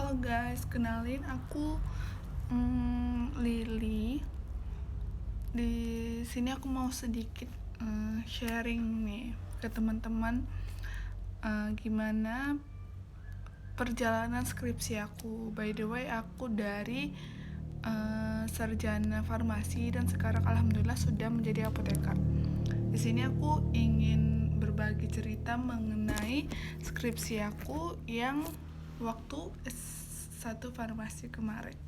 Halo guys, kenalin aku Lily. Di sini aku mau sedikit sharing nih ke teman-teman gimana perjalanan skripsi aku. By the way, aku dari sarjana farmasi dan sekarang alhamdulillah sudah menjadi apoteker. Di sini aku ingin berbagi cerita mengenai skripsi aku yang waktu S1 farmasi kemarin.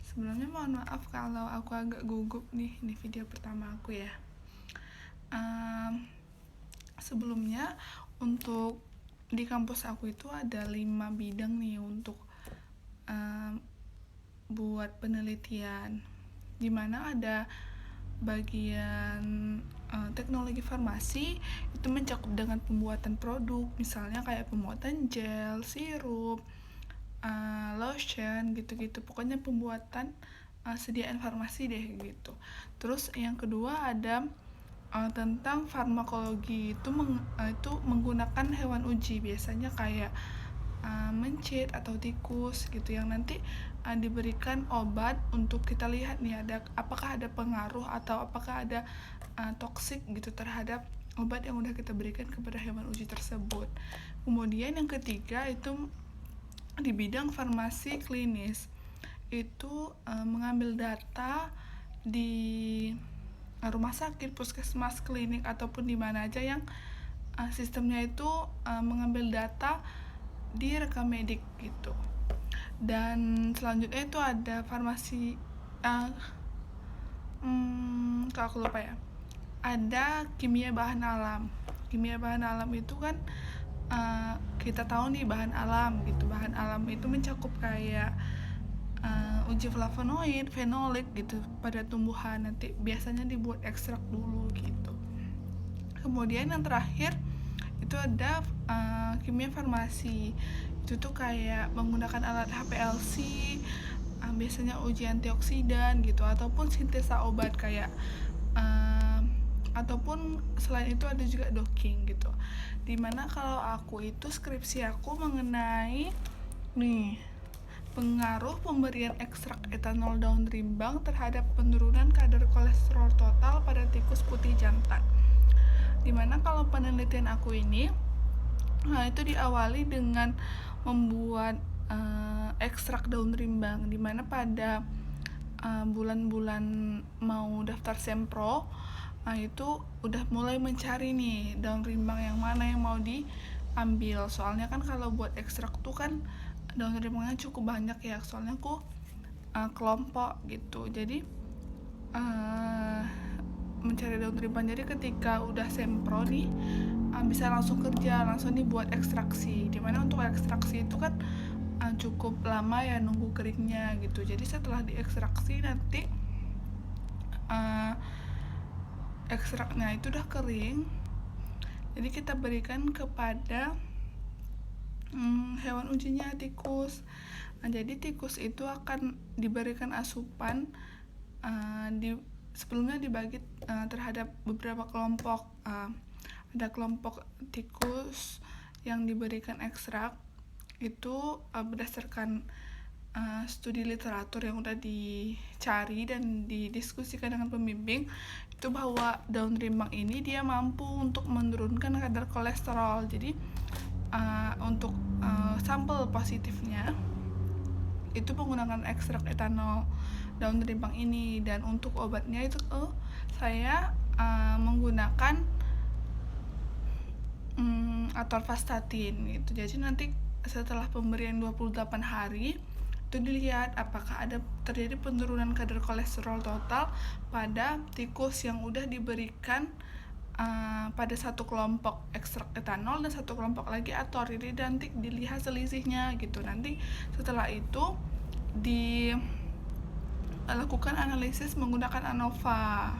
Sebelumnya mohon maaf kalau aku agak gugup nih, ini video pertama aku ya. Sebelumnya untuk di kampus aku itu ada 5 bidang nih untuk buat penelitian, dimana ada bagian teknologi farmasi itu mencakup dengan pembuatan produk, misalnya kayak pembuatan gel, sirup, lotion gitu-gitu, pokoknya pembuatan sediaan farmasi deh gitu. Terus yang kedua ada tentang farmakologi, itu menggunakan hewan uji, biasanya kayak mencit atau tikus gitu, yang nanti diberikan obat untuk kita lihat nih apakah ada pengaruh atau apakah ada toksik gitu terhadap obat yang udah kita berikan kepada hewan uji tersebut. Kemudian yang ketiga itu di bidang farmasi klinis, itu mengambil data di rumah sakit, puskesmas, klinik ataupun di mana aja yang sistemnya itu mengambil data di rekam medik gitu. Dan selanjutnya itu ada farmasi kalau aku lupa ya, ada kimia bahan alam. Kimia bahan alam itu kan kita tahu nih bahan alam gitu. Bahan alam itu mencakup kayak uji flavonoid, fenolik gitu pada tumbuhan, nanti biasanya dibuat ekstrak dulu gitu. Kemudian yang terakhir itu ada kimia farmasi, itu tuh kayak menggunakan alat HPLC, biasanya uji antioksidan gitu, ataupun sintesa obat kayak ataupun selain itu ada juga docking gitu. Dimana kalau aku itu skripsi aku mengenai nih pengaruh pemberian ekstrak etanol daun rimbang terhadap penurunan kadar kolesterol total pada tikus putih jantan. Dimana kalau penelitian aku ini itu diawali dengan membuat ekstrak daun rimbang, dimana pada bulan-bulan mau daftar sempro itu udah mulai mencari nih daun rimbang yang mana yang mau diambil. Soalnya kan kalau buat ekstrak tuh kan daun rimbangnya cukup banyak ya, soalnya aku kelompok gitu, jadi mencari daun rimbang. Jadi ketika udah sempro nih bisa langsung kerja, langsung dibuat ekstraksi, dimana untuk ekstraksi itu kan cukup lama ya nunggu keringnya gitu. Jadi setelah diekstraksi nanti ekstraknya itu udah kering, jadi kita berikan kepada hewan ujinya, tikus. Jadi tikus itu akan diberikan asupan, sebelumnya dibagi terhadap beberapa kelompok. Ada kelompok tikus yang diberikan ekstrak itu berdasarkan studi literatur yang udah dicari dan didiskusikan dengan pembimbing, itu bahwa daun rimbang ini dia mampu untuk menurunkan kadar kolesterol. Jadi untuk sampel positifnya itu menggunakan ekstrak etanol daun rimbang ini, dan untuk obatnya itu saya menggunakan atorvastatin gitu. Jadi nanti setelah pemberian 28 hari itu dilihat apakah ada terjadi penurunan kadar kolesterol total pada tikus yang udah diberikan pada satu kelompok ekstrak etanol dan satu kelompok lagi ator. Jadi nanti dilihat selisihnya gitu. Nanti setelah itu dilakukan analisis menggunakan ANOVA.